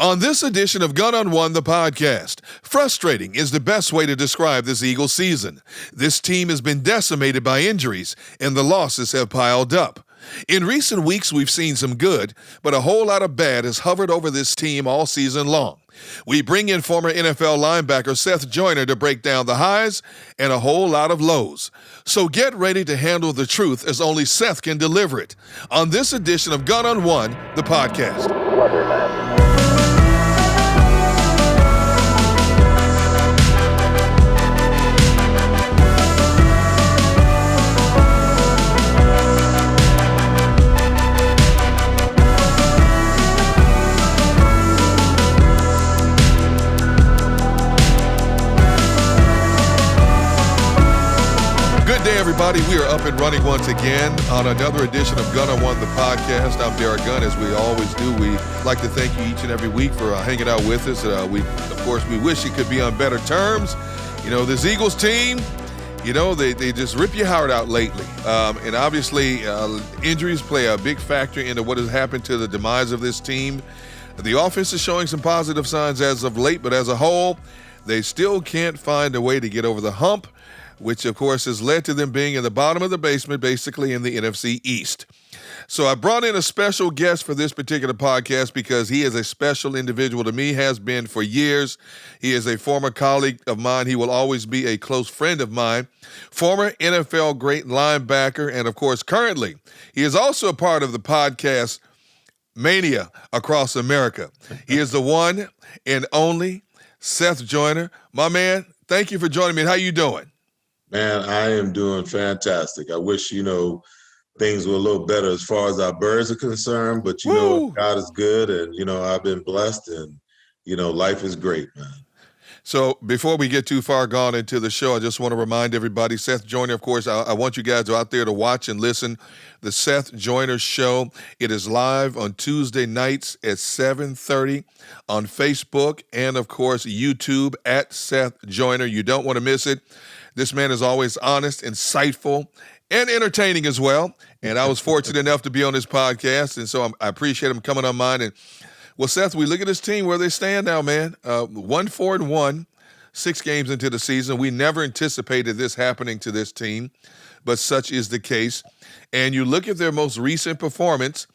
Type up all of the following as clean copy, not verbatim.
On this edition of Gunn On One, the podcast, frustrating is the best way to describe this Eagles season. This team has been decimated by injuries, and the losses have piled up. In recent weeks, we've seen some good, but a whole lot of bad has hovered over this team all season long. We bring in former NFL linebacker Seth Joyner to break down the highs and a whole lot of lows. So get ready to handle the truth as only Seth can deliver it. On this edition of Gunn On One, the podcast. Weatherman. Good day, everybody. We are up and running once again on another edition of Gunn On One, the podcast. I'm Derrick Gunn, as we always do. We like to thank you each and every week for hanging out with us. We wish it could be on better terms. You know, this Eagles team, you know, they just rip your heart out lately. And obviously, injuries play a big factor into what has happened to the demise of this team. The offense is showing some positive signs as of late, but as a whole, they still can't find a way to get over the hump, which, of course, has led to them being in the bottom of the basement, basically in the NFC East. So I brought in a special guest for this particular podcast because he is a special individual to me, has been for years. He is a former colleague of mine. He will always be a close friend of mine. Former NFL great linebacker, and, of course, currently, he is also a part of the podcast mania across America. He is the one and only Seth Joyner. My man, thank you for joining me. How you doing? Man, I am doing fantastic. I wish, things were a little better as far as our birds are concerned, but, God is good and, I've been blessed and, life is great, man. So before we get too far gone into the show, I just want to remind everybody, Seth Joyner, of course, I want you guys out there to watch and listen. The Seth Joyner Show, it is live on Tuesday nights at 7:30 on Facebook and, of course, YouTube at Seth Joyner. You don't want to miss it. This man is always honest, insightful, and entertaining as well. And I was fortunate enough to be on this podcast, and so I appreciate him coming on mine. And well, Seth, we look at this team where they stand now, man. 1-4-1, 6 games into the season. We never anticipated this happening to this team, but such is the case. And you look at their most recent performance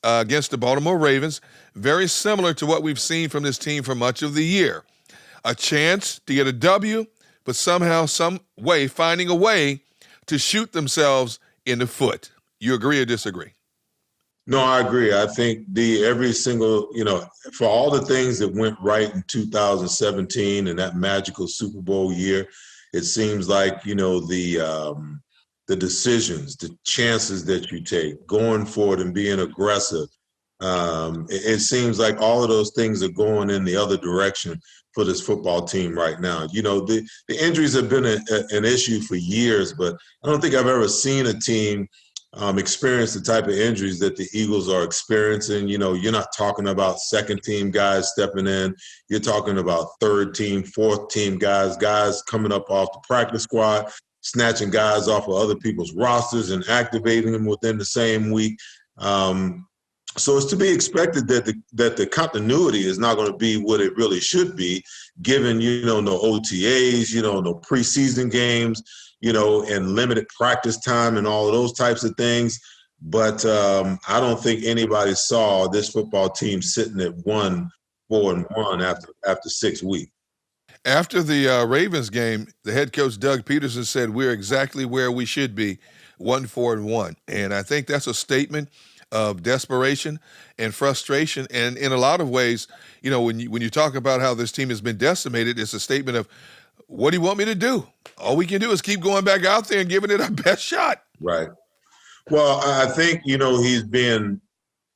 against the Baltimore Ravens, very similar to what we've seen from this team for much of the year. A chance to get a W, but somehow, some way, finding a way to shoot themselves in the foot. You agree or disagree? No, I agree. I think every single, for all the things that went right in 2017 and that magical Super Bowl year, it seems like, the decisions, the chances that you take, going for it and being aggressive, it seems like all of those things are going in the other direction for this football team right now. The injuries have been an issue for years, but I don't think I've ever seen a team experience the type of injuries that the Eagles are experiencing. You're not talking about second-team guys stepping in. You're talking about third-team, fourth-team guys coming up off the practice squad, snatching guys off of other people's rosters and activating them within the same week. So it's to be expected that the continuity is not going to be what it really should be, given, no OTAs, no preseason games, and limited practice time and all of those types of things. But I don't think anybody saw this football team sitting at 1-4-1 after 6 weeks. After the Ravens game, the head coach, Doug Peterson, said we're exactly where we should be, 1-4-1. And I think that's a statement of desperation and frustration. And in a lot of ways, when you talk about how this team has been decimated, it's a statement of, what do you want me to do? All we can do is keep going back out there and giving it our best shot. Right. Well, I think, he's been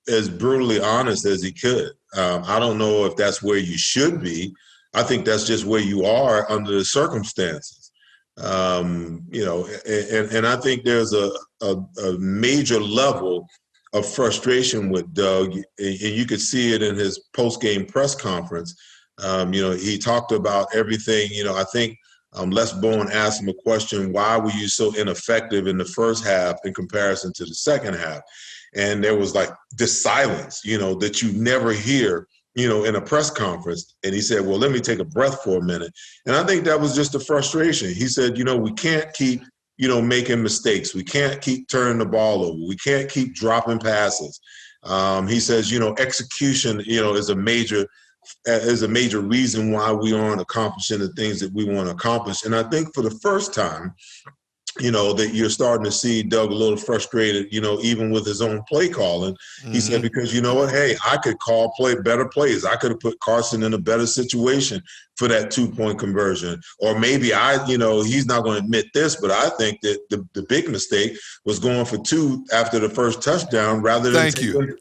as brutally honest as he could. I don't know if that's where you should be. I think that's just where you are under the circumstances. And I think there's a major level of frustration with Doug, and you could see it in his post-game press conference. He talked about everything. I think Les Bowen asked him a question, why were you so ineffective in the first half in comparison to the second half? And there was like this silence, that you never hear, in a press conference, and he said, well, let me take a breath for a minute. And I think that was just a frustration. He said, we can't keep, making mistakes. We can't keep turning the ball over. We can't keep dropping passes. He says, execution, is a major reason why we aren't accomplishing the things that we want to accomplish. And I think for the first time, that you're starting to see Doug a little frustrated, even with his own play calling. Mm-hmm. He said, because you know what, hey, I could call better plays. I could have put Carson in a better situation for that 2-point conversion. Or maybe he's not going to admit this, but I think that the big mistake was going for 2 after the first touchdown rather than taking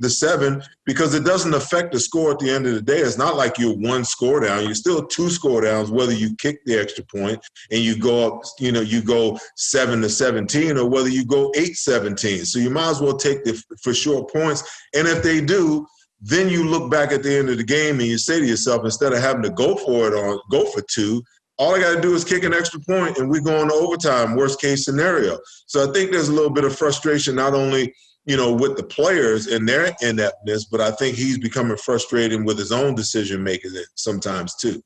the 7, because it doesn't affect the score at the end of the day. It's not like you're 1 score down. You're still 2 score downs, whether you kick the extra point and you go up, you go 7-17, or whether you go 8-17. So you might as well take for short points. And if they do, then you look back at the end of the game and you say to yourself, instead of having to go for 2, all I got to do is kick an extra point and we go into overtime, worst case scenario. So I think there's a little bit of frustration, not only with the players and their ineptness, but I think he's becoming frustrated with his own decision-making sometimes too.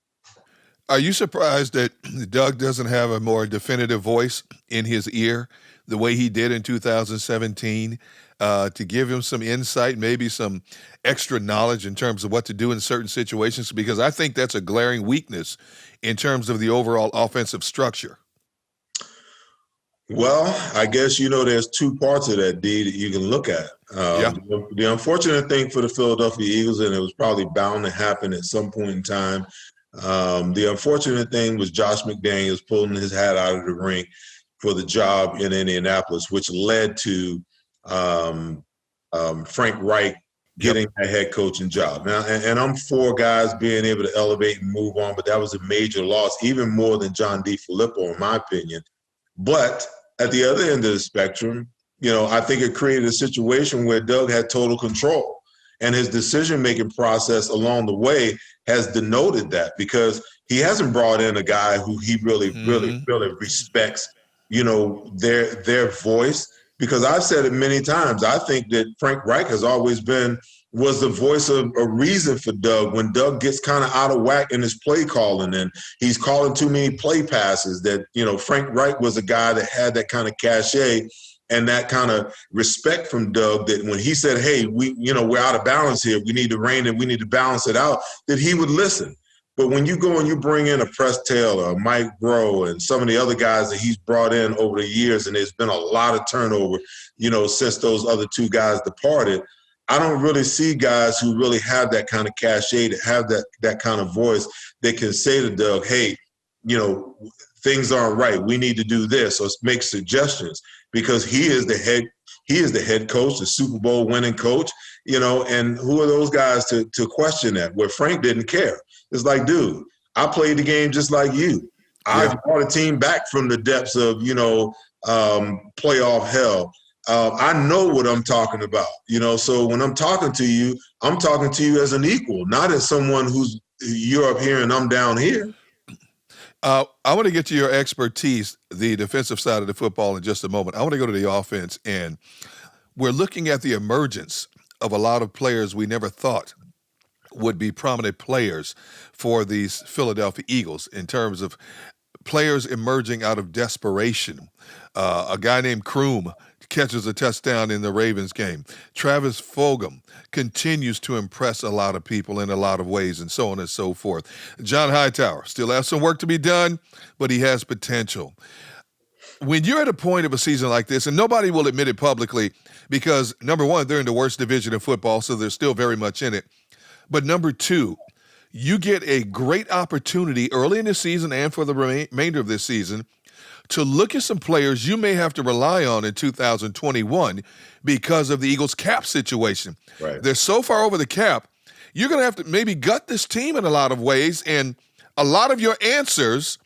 Are you surprised that Doug doesn't have a more definitive voice in his ear the way he did in 2017 to give him some insight, maybe some extra knowledge in terms of what to do in certain situations? Because I think that's a glaring weakness in terms of the overall offensive structure. Well, I guess, there's 2 parts of that, D, that you can look at. The unfortunate thing for the Philadelphia Eagles, and it was probably bound to happen at some point in time, the unfortunate thing was Josh McDaniels pulling his hat out of the ring for the job in Indianapolis, which led to Frank Reich getting a head coaching job. Now, and I'm for guys being able to elevate and move on, but that was a major loss, even more than John DeFilippo, in my opinion. But at the other end of the spectrum, I think it created a situation where Doug had total control, and his decision-making process along the way has denoted that, because he hasn't brought in a guy who he really respects, their voice. Because I've said it many times, I think that Frank Reich has always was the voice of a reason for Doug when Doug gets kind of out of whack in his play calling and he's calling too many play passes. That, Frank Reich was a guy that had that kind of cachet and that kind of respect from Doug, that when he said, hey, we're out of balance here, we need to rein it, we need to balance it out, that he would listen. But when you go and you bring in a Press Taylor, Mike Breaux, and some of the other guys that he's brought in over the years, and there's been a lot of turnover, since those other 2 guys departed, I don't really see guys who really have that kind of cachet, that have that kind of voice that can say to Doug, hey, things aren't right. We need to do this, or make suggestions, because he is the head coach, the Super Bowl winning coach, and who are those guys to question that? Where Frank didn't care. It's like, dude, I played the game just like you. I brought a team back from the depths of, playoff hell. I know what I'm talking about, so when I'm talking to you as an equal, not as someone who's you're up here and I'm down here. I want to get to your expertise, the defensive side of the football, in just a moment. I want to go to the offense, and we're looking at the emergence of a lot of players we never thought would be prominent players for these Philadelphia Eagles, in terms of players emerging out of desperation. A guy named Kroom catches a touchdown in the Ravens game. Travis Fulgham continues to impress a lot of people in a lot of ways, and so on and so forth. John Hightower still has some work to be done, but he has potential. When you're at a point of a season like this, and nobody will admit it publicly because, number one, they're in the worst division of football, so they're still very much in it. But number two, you get a great opportunity early in the season and for the remainder of this season to look at some players you may have to rely on in 2021 because of the Eagles' cap situation. Right. They're so far over the cap, you're going to have to maybe gut this team in a lot of ways, and a lot of your answers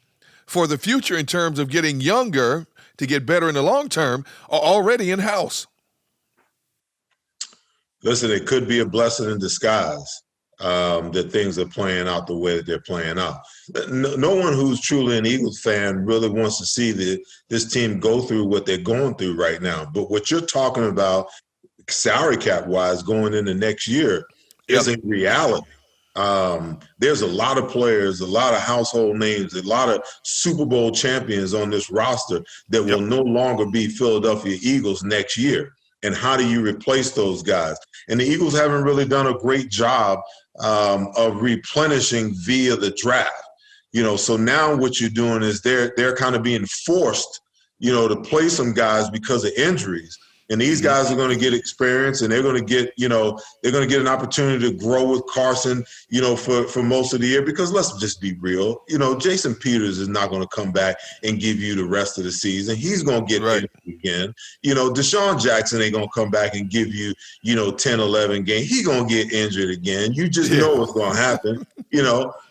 for the future in terms of getting younger to get better in the long term are already in-house. Listen, it could be a blessing in disguise that things are playing out the way that they're playing out. No one who's truly an Eagles fan really wants to see this team go through what they're going through right now. But what you're talking about salary cap-wise going into next year, is in reality. There's a lot of players, a lot of household names, a lot of Super Bowl champions on this roster that will no longer be Philadelphia Eagles next year. And how do you replace those guys? And the Eagles haven't really done a great job of replenishing via the draft. So now what you're doing is they're kind of being forced, to play some guys because of injuries. And these guys are going to get experience, and they're going to get, they're going to get an opportunity to grow with Carson, for most of the year. Because let's just be real, Jason Peters is not going to come back and give you the rest of the season. He's going to get injured again. Deshaun Jackson ain't going to come back and give you, 10, 11 games. He's going to get injured again. You just know what's going to happen,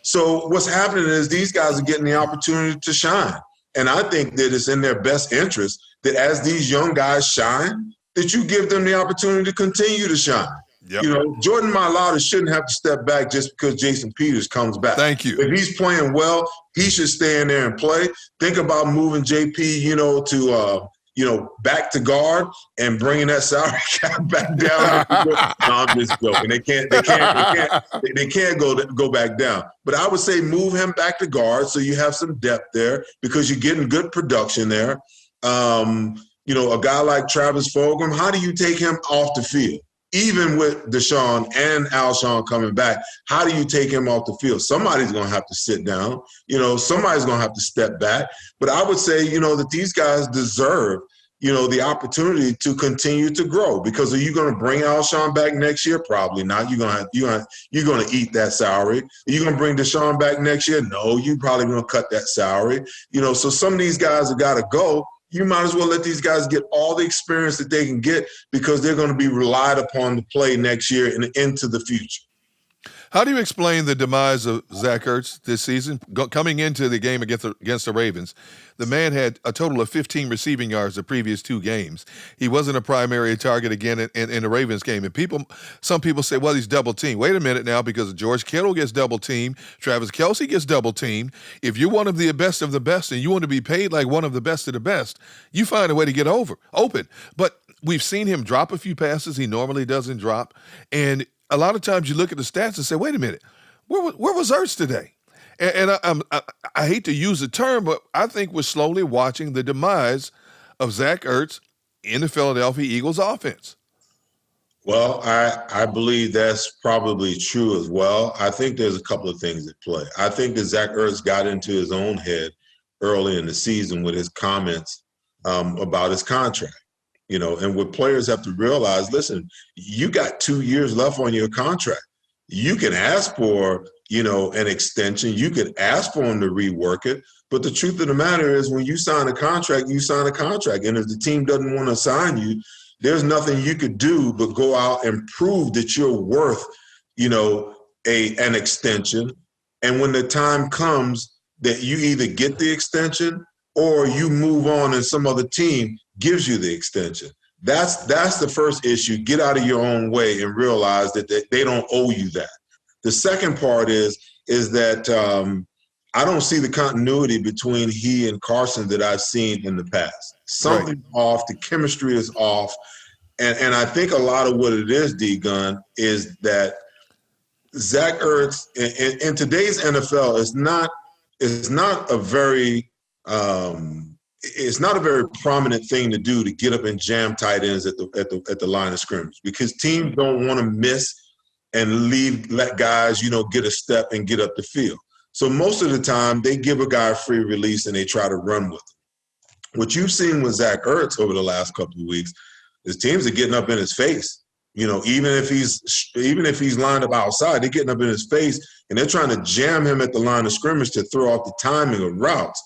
So what's happening is these guys are getting the opportunity to shine. And I think that it's in their best interest that as these young guys shine, that you give them the opportunity to continue to shine. Yep. Jordan Mailata shouldn't have to step back just because Jason Peters comes back. Thank you. If he's playing well, he should stay in there and play. Think about moving JP, to back to guard and bringing that salary cap back down. No, I'm just joking. They can't go back down. But I would say move him back to guard so you have some depth there because you're getting good production there. A guy like Travis Fulgham, how do you take him off the field? Even with Deshaun and Alshon coming back, how do you take him off the field? Somebody's going to have to sit down. Somebody's going to have to step back. But I would say, that these guys deserve, the opportunity to continue to grow. Because are you going to bring Alshon back next year? Probably not. You're going to eat that salary. Are you going to bring Deshaun back next year? No, you're probably going to cut that salary. So some of these guys have got to go. You might as well let these guys get all the experience that they can get because they're going to be relied upon to play next year and into the future. How do you explain the demise of Zach Ertz this season? Coming into the game against the Ravens, the man had a total of 15 receiving yards the previous 2 games. He wasn't a primary target again in the Ravens game. And some people say, well, he's double-teamed. Wait a minute now, because George Kittle gets double-teamed, Travis Kelce gets double-teamed. If you're one of the best of the best and you want to be paid like one of the best of the best, you find a way to get open. But we've seen him drop a few passes he normally doesn't drop. And a lot of times you look at the stats and say, wait a minute, where was Ertz today? And I hate to use the term, but I think we're slowly watching the demise of Zach Ertz in the Philadelphia Eagles offense. Well, I believe that's probably true as well. I think there's a couple of things at play. I think that Zach Ertz got into his own head early in the season with his comments about his contract. And what players have to realize, listen, you got 2 years left on your contract. You can ask for, an extension. You could ask for him to rework it. But the truth of the matter is when you sign a contract, you sign a contract. And if the team doesn't want to sign you, there's nothing you could do but go out and prove that you're worth, an extension. And when the time comes that you either get the extension or you move on and some other team gives you the extension. That's the first issue. Get out of your own way and realize that they don't owe you that. The second part is that I don't see the continuity between he and Carson that I've seen in the past. Something's off. The chemistry is off. And I think a lot of what it is, D. Gunn, is that Zach Ertz in today's NFL is not a very it's not a very prominent thing to do to get up and jam tight ends at the line of scrimmage because teams don't want to miss and let guys, get a step and get up the field. So most of the time they give a guy a free release and they try to run with it. What you've seen with Zach Ertz over the last couple of weeks is teams are getting up in his face. Even if he's lined up outside, they're getting up in his face and they're trying to jam him at the line of scrimmage to throw off the timing of routes.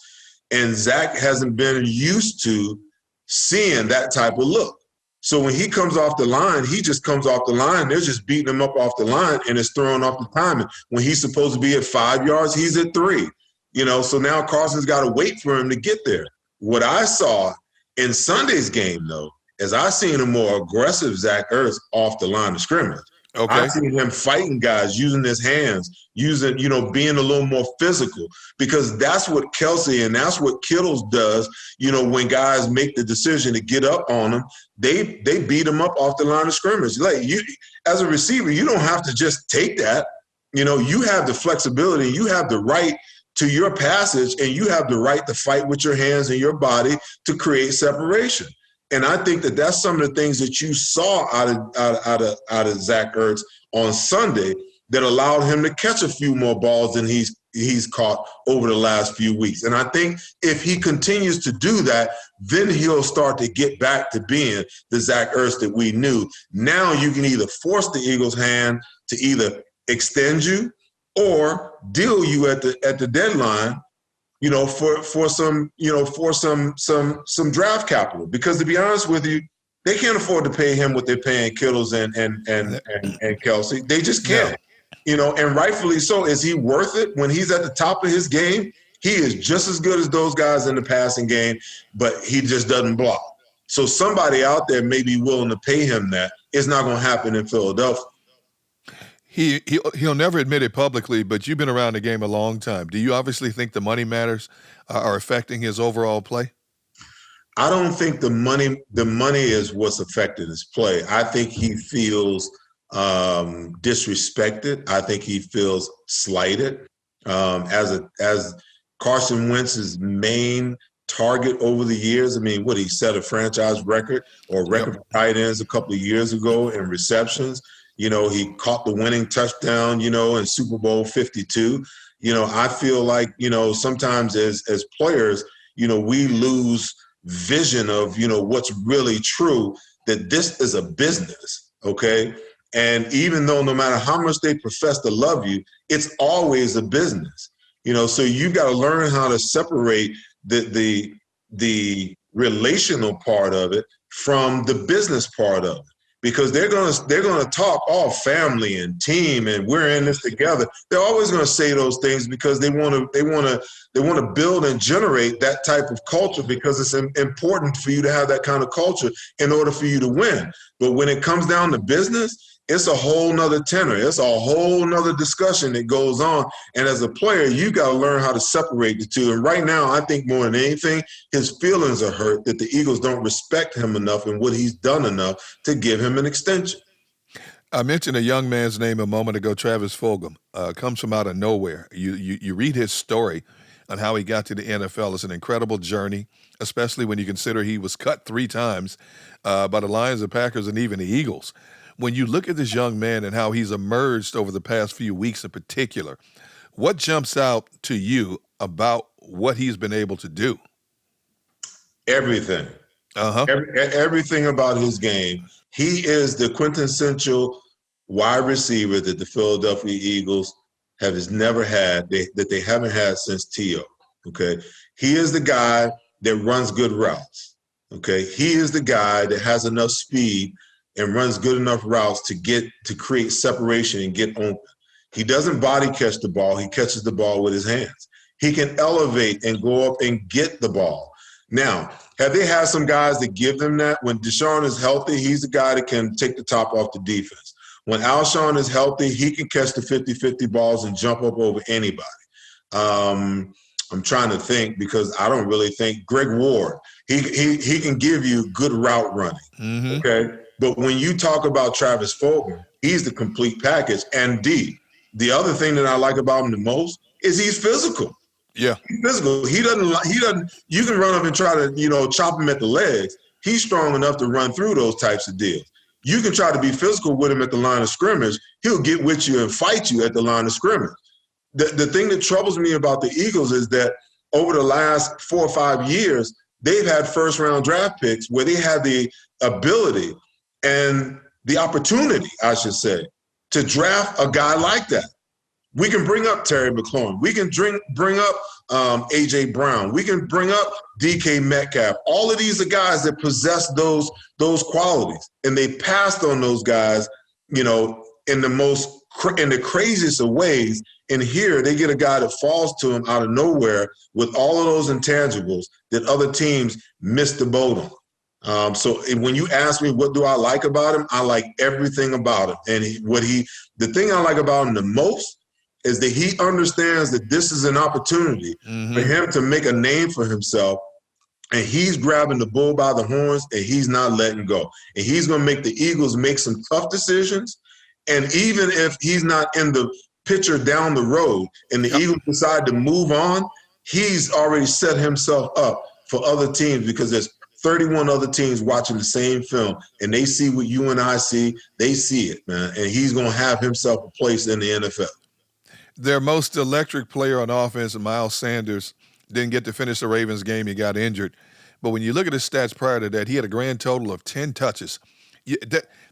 And Zach hasn't been used to seeing that type of look. So when he comes off the line, he just comes off the line. They're just beating him up off the line and it's throwing off the timing. When he's supposed to be at 5 yards, he's at 3. So now Carson's got to wait for him to get there. What I saw in Sunday's game, though, is I seen a more aggressive Zach Ertz off the line of scrimmage. I Okay. see him fighting guys, using his hands, using, being a little more physical, because that's what Kelsey and that's what Kittles does. When guys make the decision to get up on them, they beat them up off the line of scrimmage. Like, you, as a receiver, you don't have to just take that. You have the flexibility, you have the right to your passage, and you have the right to fight with your hands and your body to create separation. And I think that that's some of the things that you saw out of Zach Ertz on Sunday that allowed him to catch a few more balls than he's caught over the last few weeks. And I think if he continues to do that, then he'll start to get back to being the Zach Ertz that we knew. Now you can either force the Eagles' hand to either extend you or deal you at the deadline, for some draft capital. Because to be honest with you, they can't afford to pay him what they're paying Kittles and Kelsey. They just can't. And rightfully so. Is he worth it when he's at the top of his game? He is just as good as those guys in the passing game, but he just doesn't block. So somebody out there may be willing to pay him that. It's not going to happen in Philadelphia. He'll never admit it publicly, but you've been around the game a long time. Do you obviously think the money matters are affecting his overall play? I don't think the money is what's affecting his play. I think he feels disrespected. I think he feels slighted. As Carson Wentz's main target over the years. I mean, he set a franchise record or record for tight ends a couple of years ago in receptions. He caught the winning touchdown, in Super Bowl 52. I feel like, sometimes as players, we lose vision of, what's really true, that this is a business, okay? And even though no matter how much they profess to love you, it's always a business, so you've got to learn how to separate the relational part of it from the business part of it. Because they're gonna talk all family and team and we're in this together. They're always gonna say those things because they want to build and generate that type of culture, because it's important for you to have that kind of culture in order for you to win. But when it comes down to business, it's a whole nother tenor. It's a whole nother discussion that goes on. And as a player, you got to learn how to separate the two. And right now, I think more than anything, his feelings are hurt that the Eagles don't respect him enough and what he's done enough to give him an extension. I mentioned a young man's name a moment ago, Travis Fulgham, comes from out of nowhere. You read his story on how he got to the NFL. It's an incredible journey, especially when you consider he was cut 3 times by the Lions, the Packers, and even the Eagles. When you look at this young man and how he's emerged over the past few weeks in particular, what jumps out to you about what he's been able to do? Everything. Everything about his game. He is the quintessential wide receiver that the Philadelphia Eagles have never had, that they haven't had since T.O., okay? He is the guy that runs good routes, okay? He is the guy that has enough speed and runs good enough routes to create separation and get open. He doesn't body catch the ball. He catches the ball with his hands. He can elevate and go up and get the ball. Now, have they had some guys that give them that? When Deshaun is healthy, he's the guy that can take the top off the defense. When Alshon is healthy, he can catch the 50-50 balls and jump up over anybody. I'm trying to think, because I don't really think Greg Ward, he can give you good route running, okay? But when you talk about Travis Fulgham, he's the complete package. And the other thing that I like about him the most is he's physical. Yeah. He's physical. He doesn't, you can run up and try to, chop him at the legs. He's strong enough to run through those types of deals. You can try to be physical with him at the line of scrimmage. He'll get with you and fight you at the line of scrimmage. The thing that troubles me about the Eagles is that over the last 4 or 5 years, they've had first-round draft picks where they had the ability and the opportunity, I should say, to draft a guy like that. We can bring up Terry McLaurin. We can bring up A.J. Brown. We can bring up D.K. Metcalf. All of these are guys that possess those qualities, and they passed on those guys, in the craziest of ways. And here they get a guy that falls to them out of nowhere with all of those intangibles that other teams missed the boat on. So when you ask me what do I like about him, I like everything about him. And the thing I like about him the most is that he understands that this is an opportunity for him to make a name for himself. And he's grabbing the bull by the horns and he's not letting go. And he's going to make the Eagles make some tough decisions. And even if he's not in the picture down the road and the Eagles decide to move on, he's already set himself up for other teams because there's 31 other teams watching the same film and they see what you and I see. They see it, man. And he's going to have himself a place in the NFL. Their most electric player on offense, Miles Sanders, didn't get to finish the Ravens game. He got injured. But when you look at his stats prior to that, he had a grand total of 10 touches.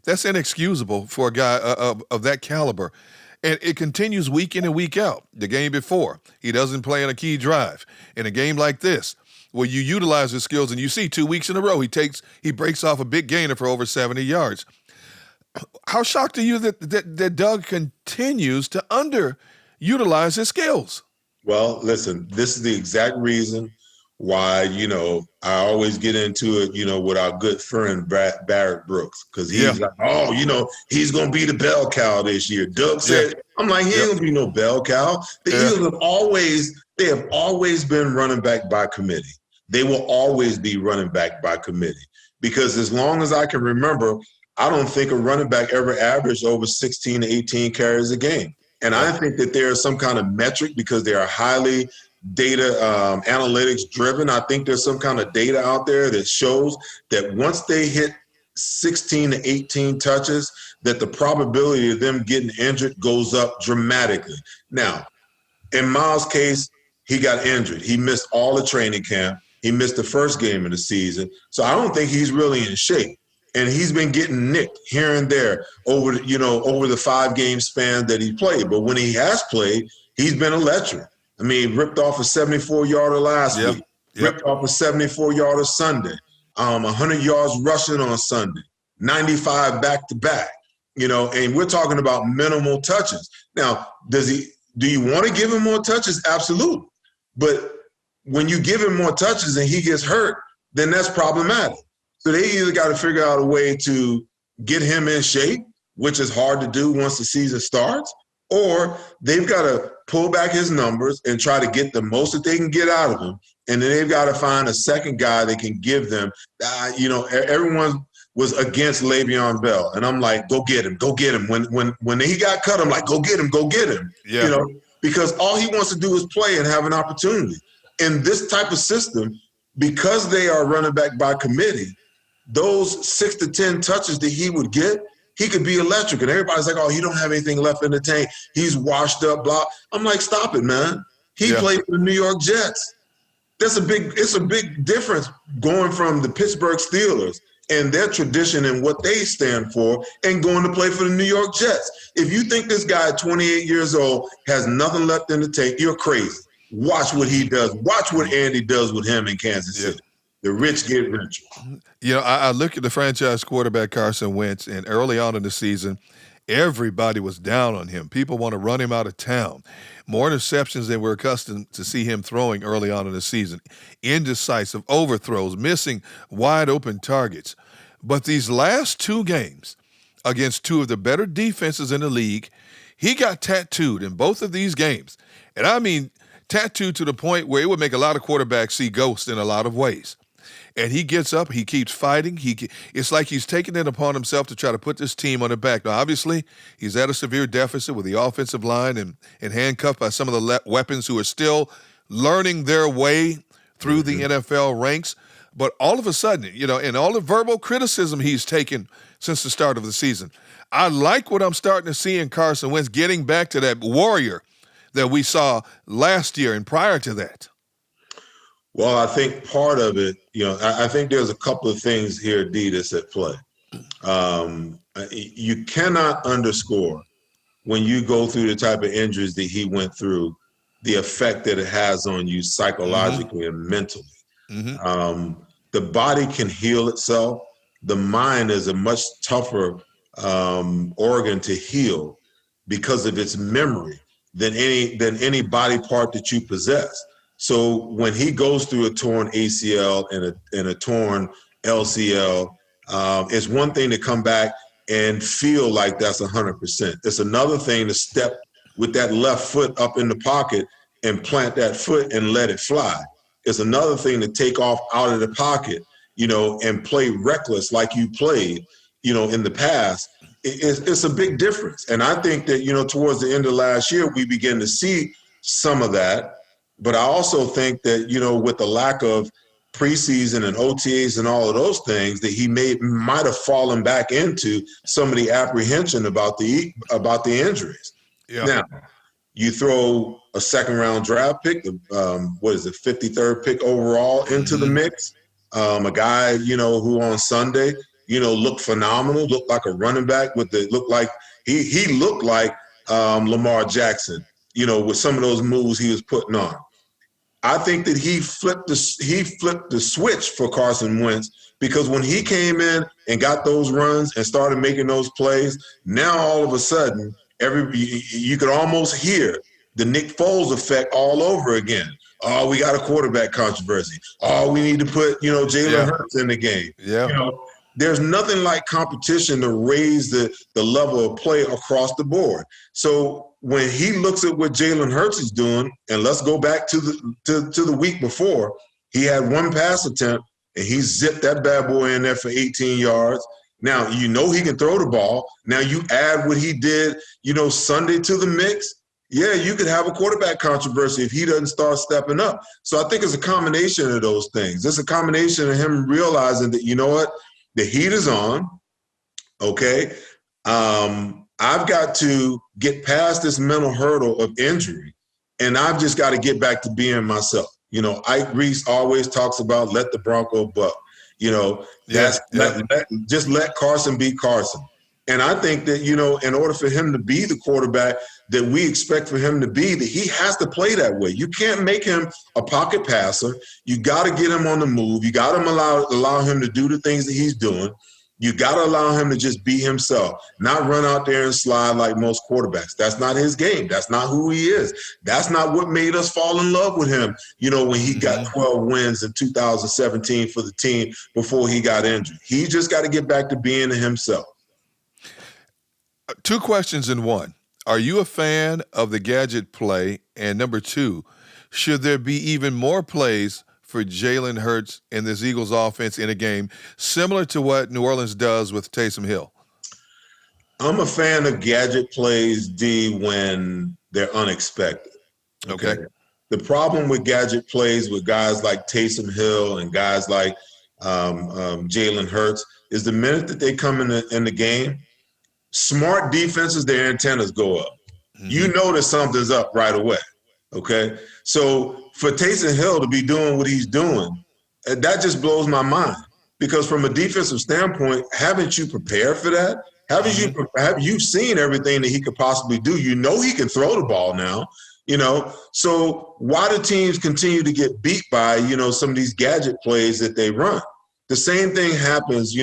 That's inexcusable for a guy of that caliber. And it continues week in and week out. The game before, he doesn't play on a key drive. In a game like this, where you utilize his skills, and you see 2 weeks in a row, he breaks off a big gainer for over 70 yards. How shocked are you that Doug continues to underutilize his skills? Well, listen, this is the exact reason why, I always get into it, with our good friend Barrett Brooks, because he's like, he's going to be the bell cow this year. Doug said, I'm like, he ain't going to be no bell cow. The Eagles have always been running back by committee. They will always be running back by committee because as long as I can remember, I don't think a running back ever averaged over 16 to 18 carries a game. And I think that there is some kind of metric because they are highly data analytics driven. I think there's some kind of data out there that shows that once they hit 16 to 18 touches, that the probability of them getting injured goes up dramatically. Now, in Miles' case, he got injured. He missed all the training camp. He missed the first game of the season. So I don't think he's really in shape. And he's been getting nicked here and there over the 5-game span that he played. But when he has played, he's been electric. I mean, he ripped off a 74-yarder last week, ripped off a 74-yarder Sunday, 100 yards rushing on Sunday, 95 back-to-back, and we're talking about minimal touches. Now, do you want to give him more touches? Absolutely. But when you give him more touches and he gets hurt, then that's problematic. So they either got to figure out a way to get him in shape, which is hard to do once the season starts, or they've got to pull back his numbers and try to get the most that they can get out of him. And then they've got to find a second guy that can give them, everyone was against Le'Veon Bell. And I'm like, go get him. When he got cut, I'm like, go get him. Yeah. Because all he wants to do is play and have an opportunity. In this type of system, because they are running back by committee, those 6 to 10 touches that he would get, he could be electric. And everybody's like, oh, he don't have anything left in the tank. He's washed up, blah. I'm like, stop it, man. He played for the New York Jets. It's a big difference going from the Pittsburgh Steelers and their tradition and what they stand for and going to play for the New York Jets. If you think this guy at 28 years old has nothing left in the tank, you're crazy. Watch what he does. Watch what Andy does with him in Kansas City. The rich get richer. I look at the franchise quarterback Carson Wentz, and early on in the season, everybody was down on him. People want to run him out of town. More interceptions than we're accustomed to see him throwing early on in the season. Indecisive overthrows, missing wide open targets. But these last 2 games against 2 of the better defenses in the league, he got tattooed in both of these games. And I mean tattooed to the point where it would make a lot of quarterbacks see ghosts in a lot of ways. And he gets up, he keeps fighting. It's like he's taking it upon himself to try to put this team on the back. Now, obviously, he's at a severe deficit with the offensive line and handcuffed by some of the weapons who are still learning their way through the NFL ranks. But all of a sudden, and all the verbal criticism he's taken since the start of the season, I like what I'm starting to see in Carson Wentz getting back to that warrior that we saw last year and prior to that. Well, I think part of it, I think there's a couple of things here, D, that's at play. You cannot underscore when you go through the type of injuries that he went through, the effect that it has on you psychologically and mentally. The body can heal itself. The mind is a much tougher organ to heal because of its memory than any body part that you possess. So when he goes through a torn ACL and a torn LCL. It's one thing to come back and feel like that's 100%. It's another thing to step with that left foot up in the pocket and plant that foot and let it fly. It's another thing to take off out of the pocket, and play reckless like you played, in the past. It's a big difference. And I think that, towards the end of last year, we begin to see some of that. But I also think that, with the lack of preseason and OTAs and all of those things, that he might have fallen back into some of the apprehension about the injuries. Yeah. Now, you throw a second-round draft pick, 53rd pick overall into the mix. A guy, who on Sunday, looked phenomenal, looked like a running back he looked like Lamar Jackson, with some of those moves he was putting on. I think that he flipped the switch for Carson Wentz, because when he came in and got those runs and started making those plays, now all of a sudden you could almost hear the Nick Foles effect all over again. Oh, we got a quarterback controversy. Oh, we need to put, Jalen Hurts in the game. Yeah. There's nothing like competition to raise the level of play across the board. So when he looks at what Jalen Hurts is doing, and let's go back to the week before, he had one pass attempt and he zipped that bad boy in there for 18 yards. Now, he can throw the ball. Now you add what he did, Sunday to the mix. Yeah, you could have a quarterback controversy if he doesn't start stepping up. So I think it's a combination of those things. It's a combination of him realizing that, you know what, the heat is on, okay? I've got to get past this mental hurdle of injury, and I've just got to get back to being myself. Ike Reese always talks about let the Bronco buck. Just let Carson be Carson. And I think that, in order for him to be the quarterback that we expect for him to be, that he has to play that way. You can't make him a pocket passer. You got to get him on the move. You got to allow him to do the things that he's doing. You got to allow him to just be himself, not run out there and slide like most quarterbacks. That's not his game. That's not who he is. That's not what made us fall in love with him, when he got 12 wins in 2017 for the team before he got injured. He just got to get back to being himself. Two questions in one. Are you a fan of the gadget play? And number two, should there be even more plays for Jalen Hurts in this Eagles offense in a game, similar to what New Orleans does with Taysom Hill? I'm a fan of gadget plays, D, when they're unexpected. Okay. The problem with gadget plays with guys like Taysom Hill and guys like Jalen Hurts is the minute that they come in the game, smart defenses, their antennas go up. Mm-hmm. You know that something's up right away, okay? So for Taysom Hill to be doing what he's doing, that just blows my mind, because from a defensive standpoint, haven't you prepared for that? Have you seen everything that he could possibly do? He can throw the ball now, So why do teams continue to get beat by, some of these gadget plays that they run? The same thing happens,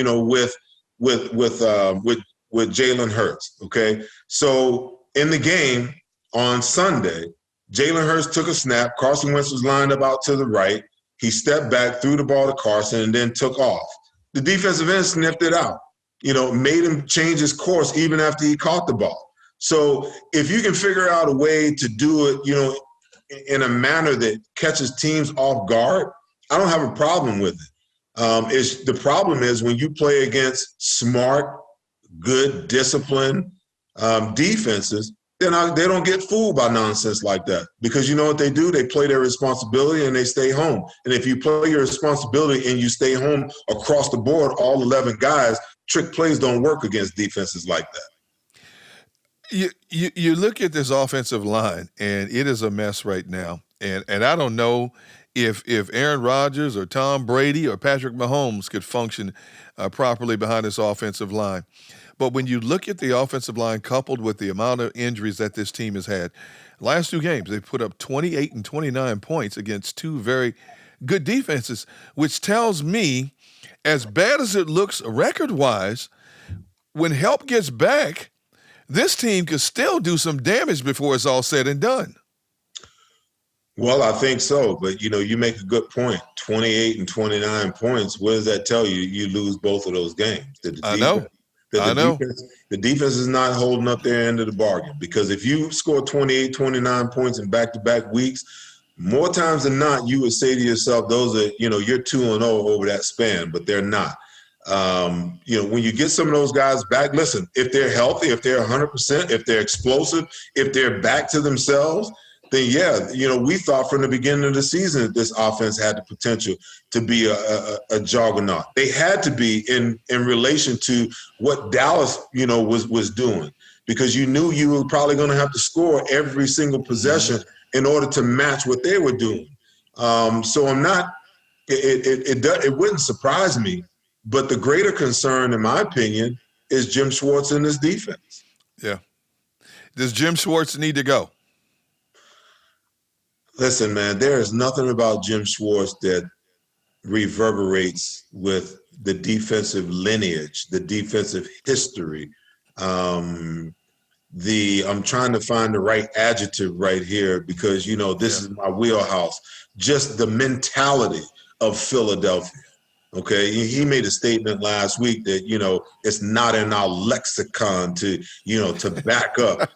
with Jalen Hurts, okay? So in the game on Sunday, Jalen Hurts took a snap. Carson Wentz was lined up out to the right. He stepped back, threw the ball to Carson, and then took off. The defensive end sniffed it out, made him change his course even after he caught the ball. So if you can figure out a way to do it, in a manner that catches teams off guard, I don't have a problem with it. The problem is when you play against smart, good, disciplined defenses, they don't get fooled by nonsense like that, because you know what they do? They play their responsibility and they stay home. And if you play your responsibility and you stay home across the board, all 11 guys, trick plays don't work against defenses like that. You look at this offensive line, and it is a mess right now. And I don't know if Aaron Rodgers or Tom Brady or Patrick Mahomes could function properly behind this offensive line. But when you look at the offensive line coupled with the amount of injuries that this team has had, last two games, they put up 28 and 29 points against two very good defenses, which tells me, as bad as it looks record-wise, when help gets back, this team could still do some damage before it's all said and done. Well, I think so, but you make a good point. 28 and 29 points. What does that tell you? You lose both of those games. That I know. I know. the defense is not holding up their end of the bargain. Because if you score 28, 29 points in back-to-back weeks, more times than not, you would say to yourself, those are, you're 2-0 over that span, but they're not. When you get some of those guys back, listen, if they're healthy, if they're 100%, if they're explosive, if they're back to themselves, then we thought from the beginning of the season that this offense had the potential to be a juggernaut. They had to be in relation to what Dallas, was doing, because you knew you were probably going to have to score every single possession in order to match what they were doing. So I'm not. It wouldn't surprise me, but the greater concern, in my opinion, is Jim Schwartz and his defense. Yeah. Does Jim Schwartz need to go? Listen, man, there is nothing about Jim Schwartz that reverberates with the defensive lineage, the defensive history. I'm trying to find the right adjective right here because, this is my wheelhouse. Just the mentality of Philadelphia. Okay. He made a statement last week that, it's not in our lexicon to back up.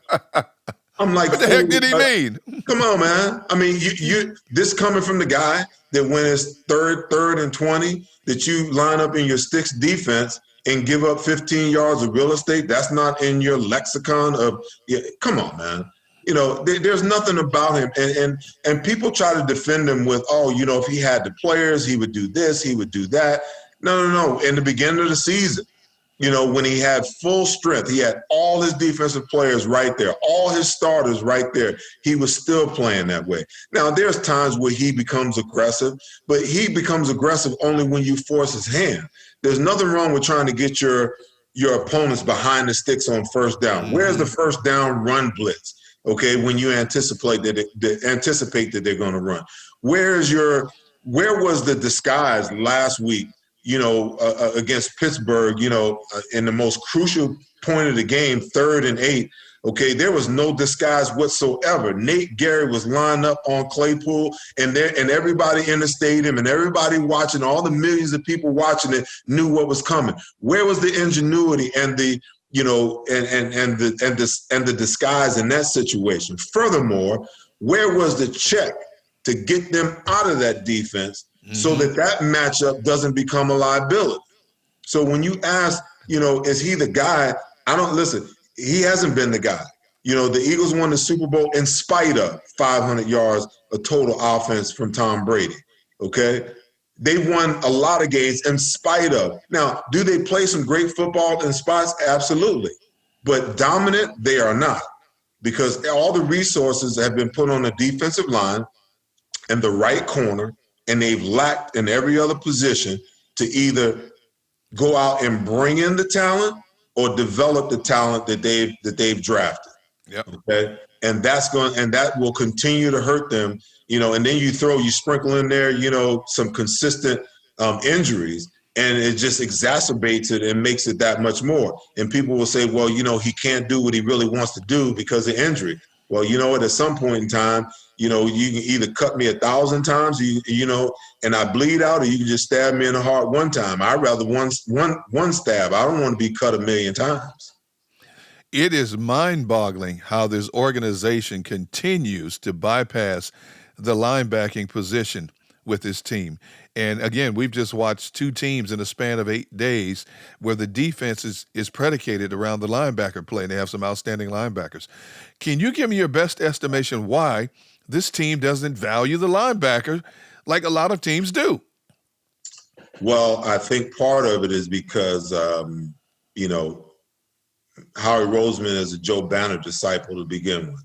I'm like, what the heck did he mean? Come on, man. I mean, you this coming from the guy that when it's third and 20, that you line up in your sticks defense and give up 15 yards of real estate. That's not in your lexicon of, come on, man. There's nothing about him. And people try to defend him with, if he had the players, he would do this, he would do that. No. In the beginning of the season, when he had full strength, he had all his defensive players right there, all his starters right there. He was still playing that way. Now, there's times where he becomes aggressive, but he becomes aggressive only when you force his hand. There's nothing wrong with trying to get your opponents behind the sticks on first down. Where's the first down run blitz? Okay, when you anticipate that they're going to run. Where was the disguise last week? Against Pittsburgh, in the most crucial point of the game, 3rd and 8, okay, there was no disguise whatsoever. Nate Gary was lined up on Claypool, and everybody in the stadium and everybody watching, all the millions of people watching it knew what was coming. Where was the ingenuity and the the disguise in that situation? Furthermore, where was the check to get them out of that defense so that matchup doesn't become a liability? So when you ask, is he the guy? He hasn't been the guy. The Eagles won the Super Bowl in spite of 500 yards of total offense from Tom Brady, okay? They won a lot of games in spite of. Now, do they play some great football in spots? Absolutely. But dominant, they are not, because all the resources have been put on the defensive line and the right corner, and they've lacked in every other position to either go out and bring in the talent or develop the talent that they've drafted. Yep. Okay. And that will continue to hurt them, and then you sprinkle in there, some consistent injuries, and it just exacerbates it and makes it that much more. And people will say, well, he can't do what he really wants to do because of injury. Well, at some point in time, you can either cut me 1,000 times, and I bleed out, or you can just stab me in the heart one time. I'd rather one stab. I don't want to be cut 1,000,000 times. It is mind-boggling how this organization continues to bypass the linebacking position with this team. And again, we've just watched 2 teams in a span of 8 days where the defense is predicated around the linebacker play, and they have some outstanding linebackers. Can you give me your best estimation why this team doesn't value the linebacker like a lot of teams do? Well, I think part of it is because, Howie Roseman is a Joe Banner disciple to begin with.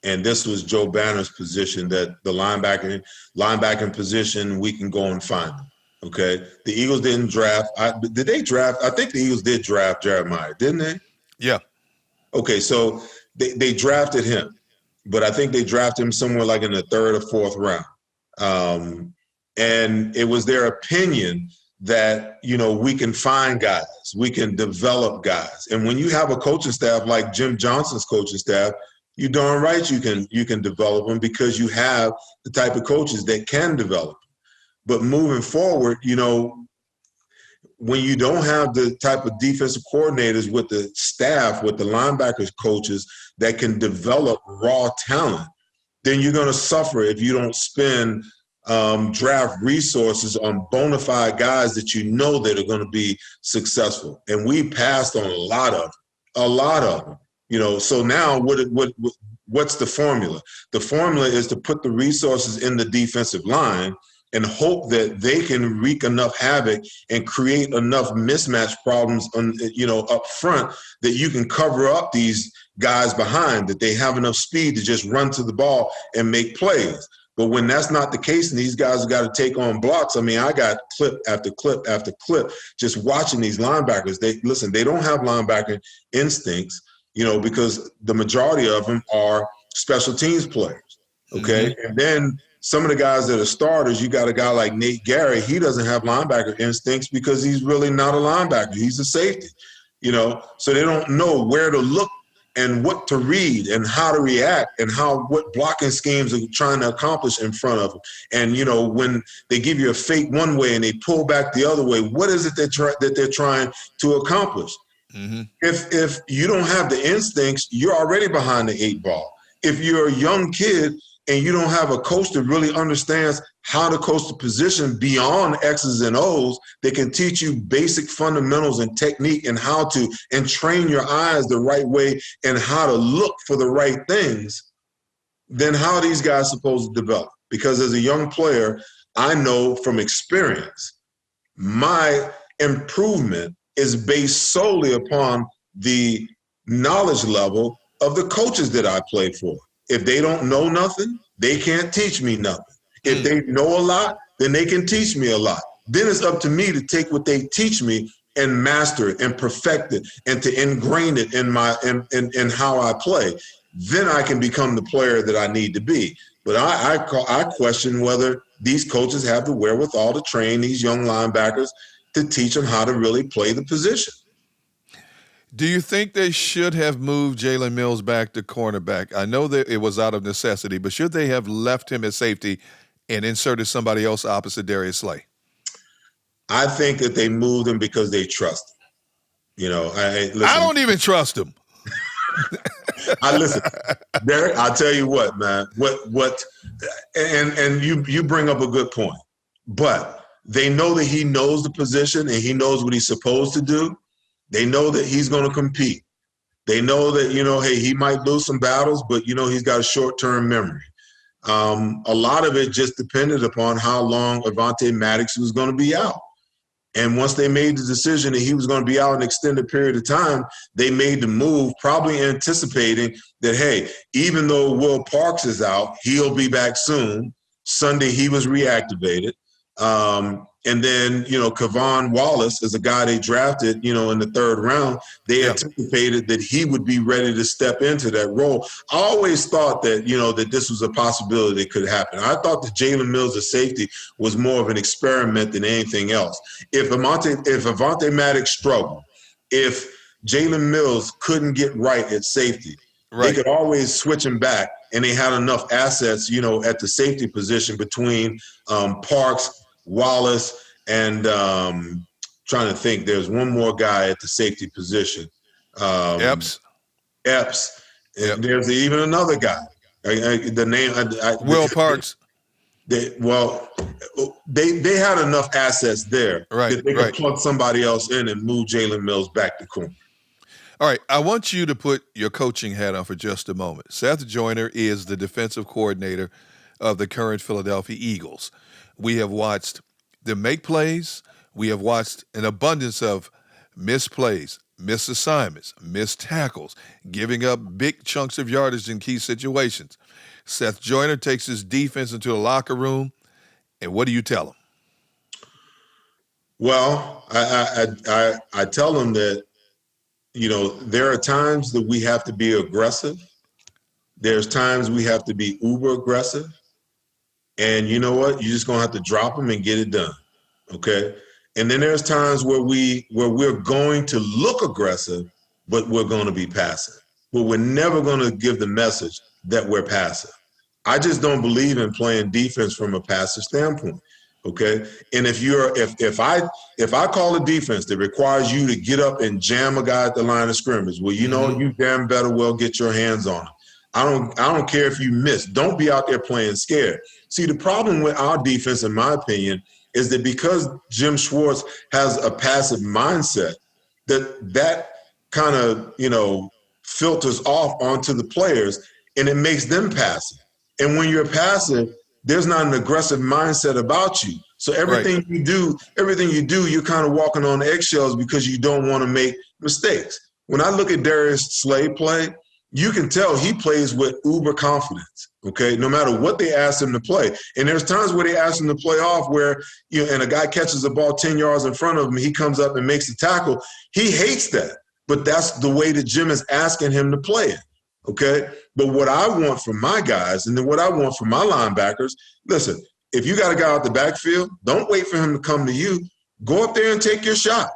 And this was Joe Banner's position, that the linebacking position, we can go and find them. Okay. The Eagles didn't draft. Did they draft? I think the Eagles did draft Jeremiah, didn't they? Yeah. Okay. So they drafted him, but I think they drafted him somewhere like in the 3rd or 4th round. And it was their opinion that, we can find guys, we can develop guys. And when you have a coaching staff like Jim Johnson's coaching staff, you darn right you can develop them because you have the type of coaches that can develop them. But moving forward, when you don't have the type of defensive coordinators with the staff, with the linebackers coaches that can develop raw talent, then you're going to suffer if you don't spend draft resources on bona fide guys that that are going to be successful. And we passed on a lot of them. So now what's the formula? The formula is to put the resources in the defensive line and hope that they can wreak enough havoc and create enough mismatch problems up front that you can cover up these guys behind, that they have enough speed to just run to the ball and make plays. But when that's not the case and these guys have got to take on blocks, I got clip after clip after clip just watching these linebackers. They don't have linebacker instincts, because the majority of them are special teams players, okay? Mm-hmm. And then some of the guys that are starters, you got a guy like Nate Gary, he doesn't have linebacker instincts because he's really not a linebacker. He's a safety, so they don't know where to look and what to read and how to react and what blocking schemes are trying to accomplish in front of them. And, when they give you a fake one way and they pull back the other way, what is it that they're trying to accomplish? Mm-hmm. If you don't have the instincts, you're already behind the 8 ball. If you're a young kid and you don't have a coach that really understands how to coach the position beyond X's and O's, that can teach you basic fundamentals and technique and and train your eyes the right way and how to look for the right things, then how are these guys supposed to develop? Because as a young player, I know from experience, my improvement is based solely upon the knowledge level of the coaches that I play for. If they don't know nothing, they can't teach me nothing. If they know a lot, then they can teach me a lot. Then it's up to me to take what they teach me and master it and perfect it and to ingrain it in how I play. Then I can become the player that I need to be. But I question whether these coaches have the wherewithal to train these young linebackers to teach them how to really play the position. Do you think they should have moved Jalen Mills back to cornerback? I know that it was out of necessity, but should they have left him at safety and inserted somebody else opposite Darius Slay? I think that they moved him because they trust him. I don't even trust him. Listen, Derrick, I'll tell you what, man. And you bring up a good point. But they know that he knows the position and he knows what he's supposed to do. They know that he's going to compete. They know that, hey, he might lose some battles, but, he's got a short-term memory. A lot of it just depended upon how long Avonte Maddox was going to be out. And once they made the decision that he was going to be out an extended period of time, they made the move probably anticipating that, hey, even though Will Parks is out, he'll be back soon. Sunday, he was reactivated. And then, Kevon Wallace is a guy they drafted, in the 3rd round. They anticipated that he would be ready to step into that role. I always thought that, that this was a possibility that could happen. I thought that Jalen Mills at safety was more of an experiment than anything else. If Avonte Maddox struggled, if Jalen Mills couldn't get right at safety, they could always switch him back, and they had enough assets, at the safety position between Parks, Wallace, and trying to think, there's one more guy at the safety position. Epps. And there's even another guy. The name Will Parks. They had enough assets there that they could plug somebody else in and move Jalen Mills back to corner. All right, I want you to put your coaching hat on for just a moment. Seth Joyner is the defensive coordinator of the current Philadelphia Eagles. We have watched them make plays. We have watched an abundance of missed plays, missed assignments, missed tackles, giving up big chunks of yardage in key situations. Seth Joyner takes his defense into the locker room, and what do you tell him? Well, I tell him that, there are times that we have to be aggressive. There's times we have to be uber aggressive. And you know what? You're just going to have to drop them and get it done, okay? And then there's times where we're going to look aggressive, but we're going to be passive. but we're never going to give the message that we're passive. I just don't believe in playing defense from a passive standpoint. Okay. And if I call a defense that requires you to get up and jam a guy at the line of scrimmage, well, you damn better well get your hands on him. I don't care if you miss. Don't be out there playing scared. See, the problem with our defense, in my opinion, is that because Jim Schwartz has a passive mindset, that kind of, filters off onto the players, and it makes them passive. And when you're passive, there's not an aggressive mindset about you. So everything you do, you're kind of walking on eggshells because you don't want to make mistakes. When I look at Darius Slay play, you can tell he plays with uber confidence, okay, no matter what they ask him to play. And there's times where they ask him to play off where, and a guy catches the ball 10 yards in front of him, he comes up and makes the tackle. He hates that, but that's the way that Jim is asking him to play it, okay? But what I want from my guys and then what I want from my linebackers, listen, if you got a guy out the backfield, don't wait for him to come to you. Go up there and take your shot.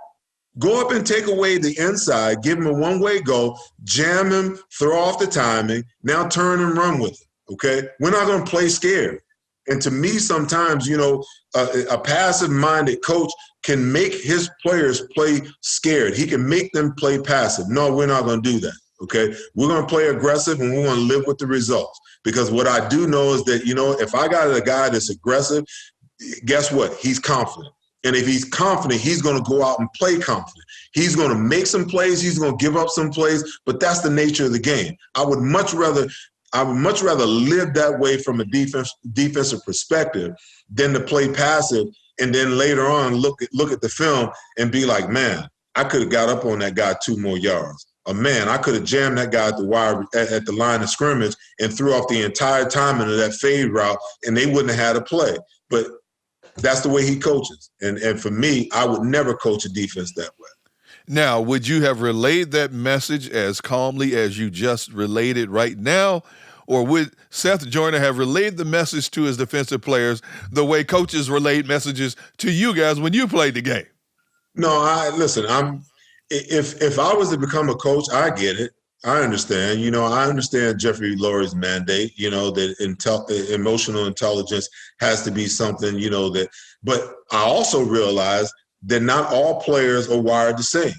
Go up and take away the inside, give him a one-way go, jam him, throw off the timing, now turn and run with it, okay? We're not going to play scared. And to me, sometimes, a passive-minded coach can make his players play scared. He can make them play passive. No, we're not going to do that, okay? We're going to play aggressive, and we're going to live with the results. Because what I do know is that, if I got a guy that's aggressive, guess what? He's confident. And if he's confident, he's going to go out and play confident. He's going to make some plays. He's going to give up some plays. But that's the nature of the game. I would much rather live that way from a defensive perspective than to play passive and then later on look at the film and be like, man, I could have got up on that guy 2 more yards. Or man, I could have jammed that guy at the wire at the line of scrimmage and threw off the entire timing of that fade route, and they wouldn't have had a play. But that's the way he coaches. And for me, I would never coach a defense that way. Now, would you have relayed that message as calmly as you just relayed it right now? Or would Seth Joyner have relayed the message to his defensive players the way coaches relayed messages to you guys when you played the game? No, if I was to become a coach, I get it. I understand. I understand Jeffrey Lurie's mandate, that emotional intelligence has to be something, but I also realize that not all players are wired the same,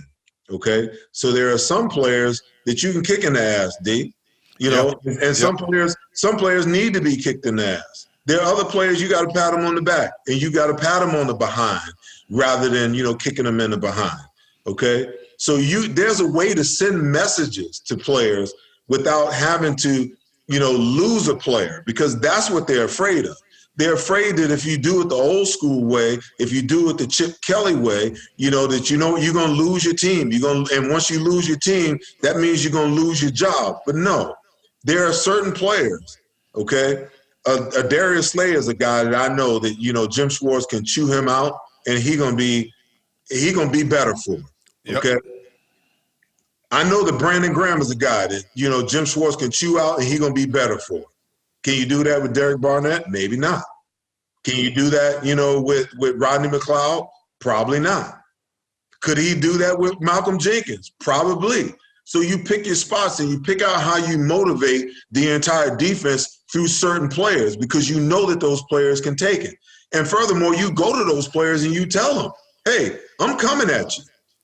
okay? So there are some players that you can kick in the ass, D, and some players need to be kicked in the ass. There are other players you got to pat them on the back and you got to pat them on the behind rather than, kicking them in the behind, okay? So there's a way to send messages to players without having to, lose a player, because that's what they're afraid of. They're afraid that if you do it the old school way, if you do it the Chip Kelly way, that you're going to lose your team. And once you lose your team, that means you're going to lose your job. But no, there are certain players, okay? A Darius Slay is a guy that I know that, Jim Schwartz can chew him out, and he gonna be better for him. Okay. Yep. I know that Brandon Graham is a guy that, Jim Schwartz can chew out and he's going to be better for him. Can you do that with Derek Barnett? Maybe not. Can you do that, with Rodney McLeod? Probably not. Could he do that with Malcolm Jenkins? Probably. So you pick your spots and you pick out how you motivate the entire defense through certain players, because you know that those players can take it. And furthermore, you go to those players and you tell them, hey, I'm coming at you.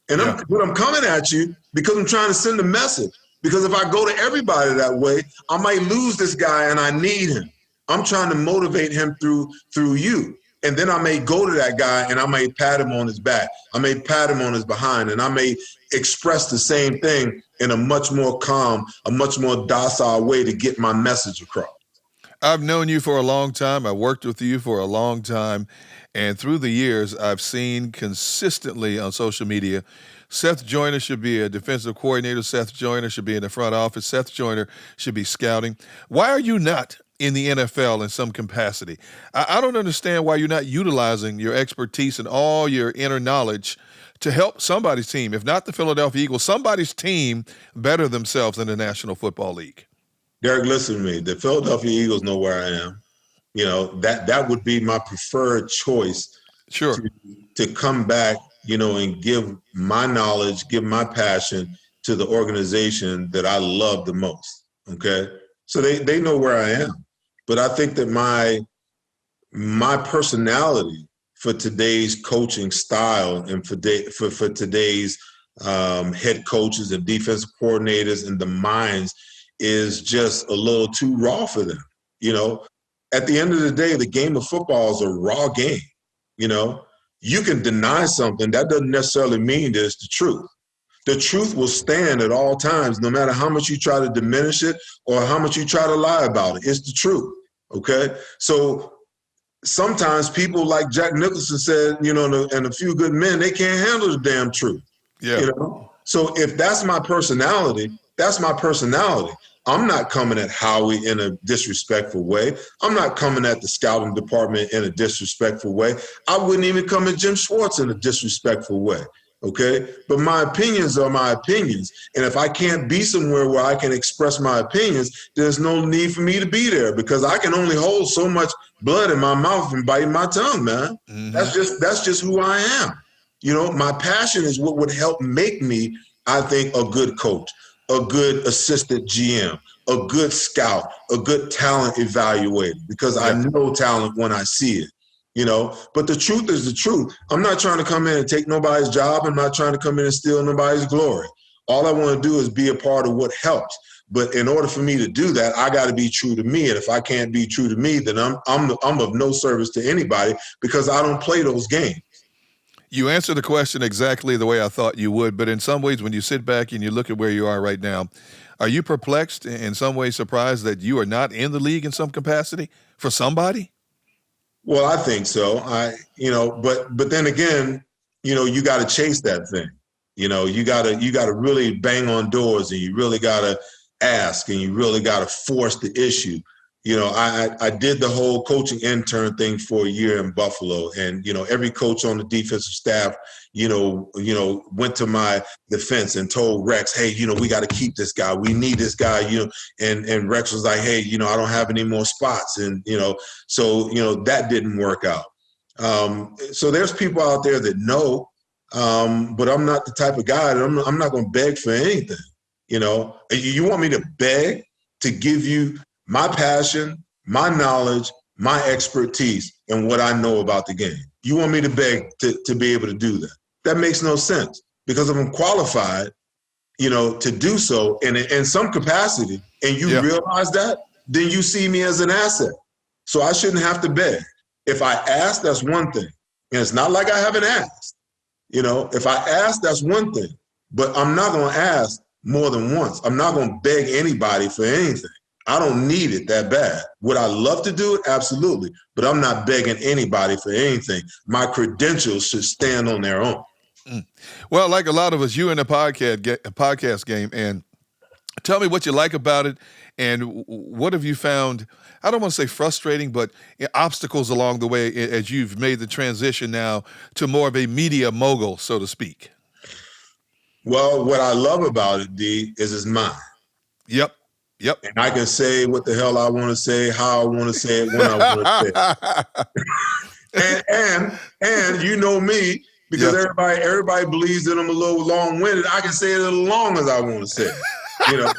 And I'm coming at you because I'm trying to send a message. Because if I go to everybody that way, I might lose this guy and I need him. I'm trying to motivate him through you. And then I may go to that guy and I may pat him on his back. I may pat him on his behind, and I may express the same thing in a much more calm, a much more docile way to get my message across. I've known you for a long time. I worked with you for a long time. And through the years, I've seen consistently on social media, Seth Joyner should be a defensive coordinator. Seth Joyner should be in the front office. Seth Joyner should be scouting. Why are you not in the NFL in some capacity? I don't understand why you're not utilizing your expertise and all your inner knowledge to help somebody's team, if not the Philadelphia Eagles, somebody's team better themselves in the National Football League. Derek, listen to me. The Philadelphia Eagles know where I am. That would be my preferred choice. Sure. To come back, and give my knowledge, give my passion, to the organization that I love the most. Okay. So they know where I am. But I think that my personality for today's coaching style and for today's head coaches and defensive coordinators and the minds is just a little too raw for them. You know, at the end of the day, the game of football is a raw game. You know, you can deny something. That doesn't necessarily mean that it's the truth. The truth will stand at all times, no matter how much you try to diminish it or how much you try to lie about it. It's the truth. Okay. So sometimes people like Jack Nicholson said, you know, and a few good men, they can't handle the damn truth. Yeah. You know? So if that's my personality, that's my personality. I'm not coming at Howie in a disrespectful way. I'm not coming at the scouting department in a disrespectful way. I wouldn't even come at Jim Schwartz in a disrespectful way. Okay. But my opinions are my opinions. And if I can't be somewhere where I can express my opinions, there's no need for me to be there because I can only hold so much blood in my mouth and biting my tongue, man. Mm-hmm. That's just who I am. You know, my passion is what would help make me, I think, a good coach, a good assistant GM, a good scout, a good talent evaluator, because I know talent when I see it. You know, but the truth is the truth. I'm not trying to come in and take nobody's job. I'm not trying to come in and steal nobody's glory. All I want to do is be a part of what helps. But in order for me to do that, I got to be true to me. And if I can't be true to me, then I'm of no service to anybody because I don't play those games. You answered the question exactly the way I thought you would. But in some ways, when you sit back and you look at where you are right now, are you perplexed, in some ways surprised that you are not in the league in some capacity for somebody? Well, I think so. But then again, you know, you got to chase that thing. You know, you got to really bang on doors and you really got to ask and you really got to force the issue. You know, I did the whole coaching intern thing for a year in Buffalo, and you know, every coach on the defensive staff, you know, went to my defense and told Rex, hey, you know, we got to keep this guy. We need this guy. You know, and Rex was like, hey, you know, I don't have any more spots, and you know, so you know that didn't work out. So there's people out there that know, but I'm not the type of guy that I'm not going to beg for anything. You know, you want me to beg to give you my passion, my knowledge, my expertise, and what I know about the game. You want me to beg to be able to do that. That makes no sense because if I'm qualified, you know, to do so in some capacity, and you realize that, then you see me as an asset. So I shouldn't have to beg. If I ask, that's one thing. And it's not like I haven't asked. You know, if I ask, that's one thing. But I'm not going to ask more than once. I'm not going to beg anybody for anything. I don't need it that bad. Would I love to do it? Absolutely. But I'm not begging anybody for anything. My credentials should stand on their own. Well, like a lot of us, you're in a podcast game, and tell me what you like about it, and what have you found, I don't want to say frustrating, but obstacles along the way as you've made the transition now to more of a media mogul, so to speak. Well, what I love about it, D, is it's mine. Yep. And I can say what the hell I want to say, how I want to say it, when I want to say it. and you know me, because everybody believes that I'm a little long-winded. I can say it as long as I want to say it. You know,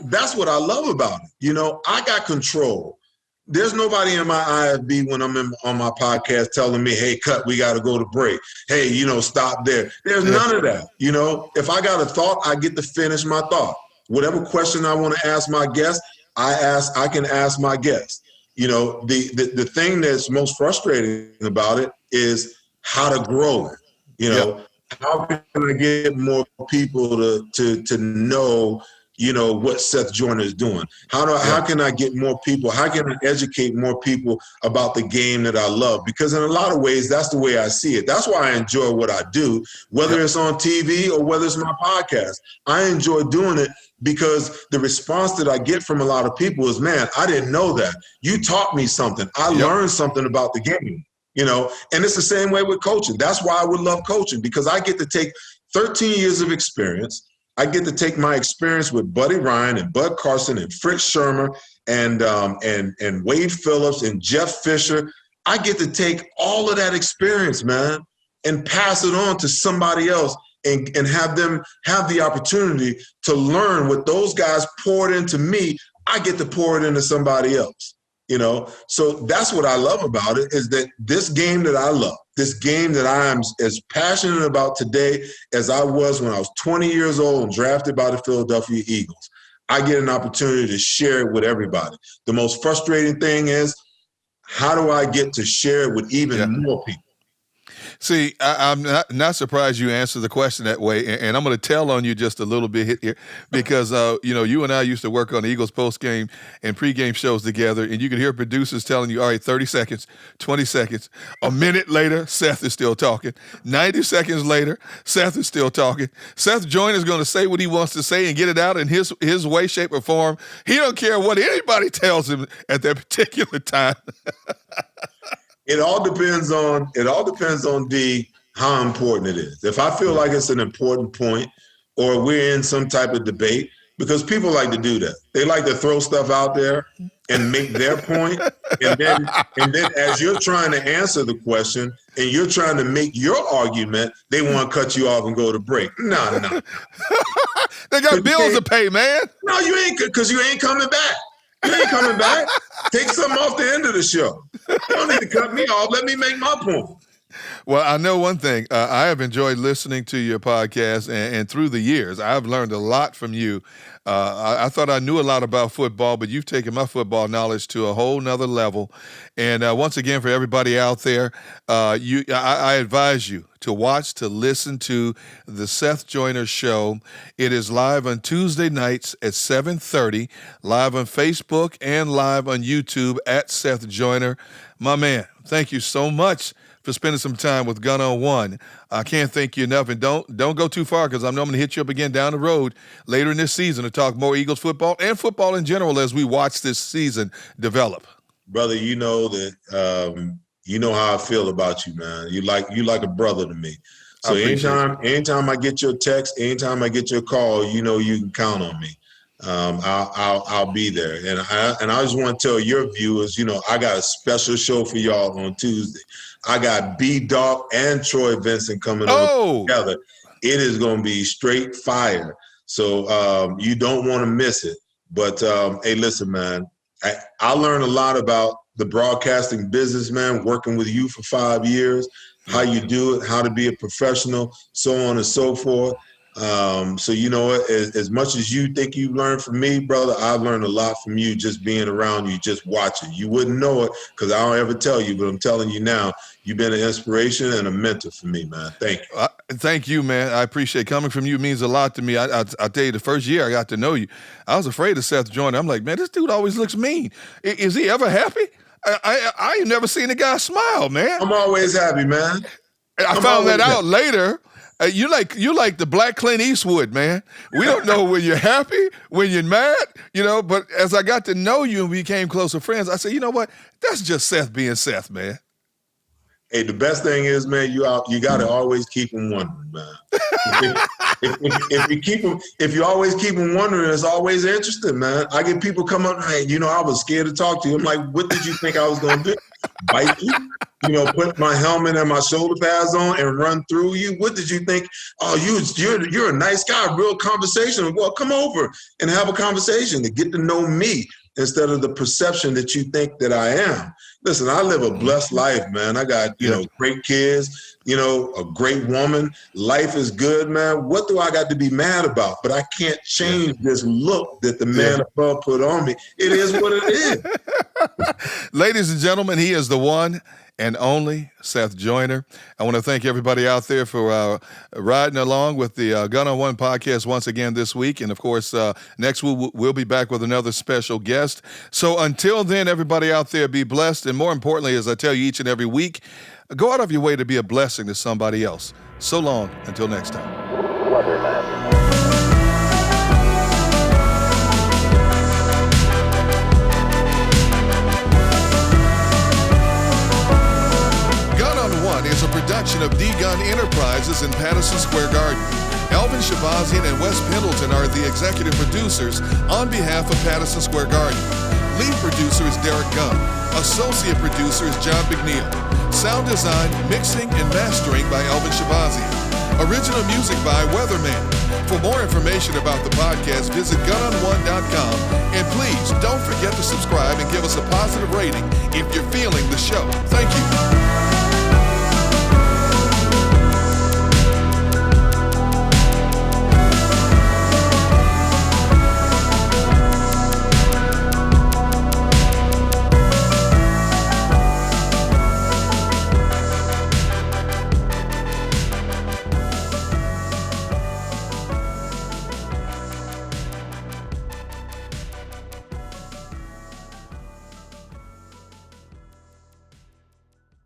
that's what I love about it. You know, I got control. There's nobody in my IFB when I'm on my podcast telling me, hey, cut, we got to go to break. Hey, you know, stop there. There's none of that. You know, if I got a thought, I get to finish my thought. Whatever question I want to ask my guest, I can ask my guest. You know, the thing that's most frustrating about it is how to grow it. You know, how can I get more people to know, you know, what Seth Joyner is doing? How can I get more people? How can I educate more people about the game that I love? Because in a lot of ways, that's the way I see it. That's why I enjoy what I do, whether it's on TV or whether it's my podcast. I enjoy doing it because the response that I get from a lot of people is, man, I didn't know that. You taught me something. I learned something about the game, you know, and it's the same way with coaching. That's why I would love coaching, because I get to take 13 years of experience. I get to take my experience with Buddy Ryan and Bud Carson and Fritz Shermer and Wade Phillips and Jeff Fisher. I get to take all of that experience, man, and pass it on to somebody else and have them have the opportunity to learn what those guys poured into me. I get to pour it into somebody else. So that's what I love about it, is that this game that I love, this game that I am as passionate about today as I was when I was 20 years old and drafted by the Philadelphia Eagles, I get an opportunity to share it with everybody. The most frustrating thing is, how do I get to share it with even more people? See, I'm not surprised you answered the question that way, and I'm going to tell on you just a little bit here because, you and I used to work on the Eagles postgame and pregame shows together, and you can hear producers telling you, all right, 30 seconds, 20 seconds. A minute later, Seth is still talking. 90 seconds later, Seth is still talking. Seth Joyner is going to say what he wants to say and get it out in his way, shape, or form. He don't care what anybody tells him at that particular time. It all depends on how important it is. If I feel like it's an important point, or we're in some type of debate, because people like to do that. They like to throw stuff out there and make their point, and then as you're trying to answer the question and you're trying to make your argument, they want to cut you off and go to break. No. They got bills to pay, man. No, you ain't, because you ain't coming back. You ain't coming back. Take something off the end of the show. You don't need to cut me off. Let me make my point. Well, I know one thing. I have enjoyed listening to your podcast, and through the years, I've learned a lot from you. I thought I knew a lot about football, but you've taken my football knowledge to a whole nother level. And once again, for everybody out there, I advise you to watch, to listen to the Seth Joyner Show. It is live on Tuesday nights at 7:30, live on Facebook and live on YouTube at Seth Joyner. My man, thank you so much for spending some time with Gunn On One. I can't thank you enough, and don't go too far, because I know I'm going to hit you up again down the road later in this season to talk more Eagles football and football in general as we watch this season develop. Brother, you know that you know how I feel about you, man. You like a brother to me. So anytime I get your text, anytime I get your call, you know you can count on me. I'll be there, and I just want to tell your viewers, I got a special show for y'all on Tuesday. I got B-Dog and Troy Vincent coming on together. It is going to be straight fire. So you don't want to miss it. But hey, listen, man, I learned a lot about the broadcasting business, man, working with you for 5 years, how you do it, how to be a professional, so on and so forth. So you know what, as much as you think you learned from me, brother, I've learned a lot from you just being around you, just watching. You wouldn't know it because I don't ever tell you, but I'm telling you now, you've been an inspiration and a mentor for me, man. Thank you. Thank you, man. I appreciate it. Coming from you means a lot to me. I'll tell you, the first year I got to know you, I was afraid of Seth Joyner. I'm like, man, this dude always looks mean. Is he ever happy? I ain't never seen a guy smile, man. I'm always happy, man. I found that out later. You like the Black Clint Eastwood, man. We don't know when you're happy, when you're mad, but as I got to know you and we became closer friends, I said, you know what? That's just Seth being Seth, man. Hey, the best thing is, man, you got to always keep them wondering, man. If you always keep them wondering, it's always interesting, man. I get people come up, hey, I was scared to talk to you. I'm like, what did you think I was going to do? Bite you? Put my helmet and my shoulder pads on and run through you? What did you think? Oh, you're a nice guy, real conversation. Well, come over and have a conversation to get to know me instead of the perception that you think that I am. Listen, I live a blessed life, man. I got, great kids, a great woman. Life is good, man. What do I got to be mad about? But I can't change this look that the man above put on me. It is what it is. Ladies and gentlemen, he is the one and only Seth Joyner. I want to thank everybody out there for riding along with the Gunn On One podcast once again this week. And, of course, next we'll be back with another special guest. So until then, everybody out there, be blessed. And more importantly, as I tell you each and every week, go out of your way to be a blessing to somebody else. So long, until next time. Weatherman. Is a production of D. Gunn Enterprises in Patterson Square Garden. Elvin Shabazian and Wes Pendleton are the executive producers on behalf of Patterson Square Garden. Lead producer is Derrick Gunn. Associate producer is John McNeil. Sound design, mixing, and mastering by Elvin Shabazian. Original music by Weatherman. For more information about the podcast, visit GunnOnOne.com. And please don't forget to subscribe and give us a positive rating if you're feeling the show. Thank you.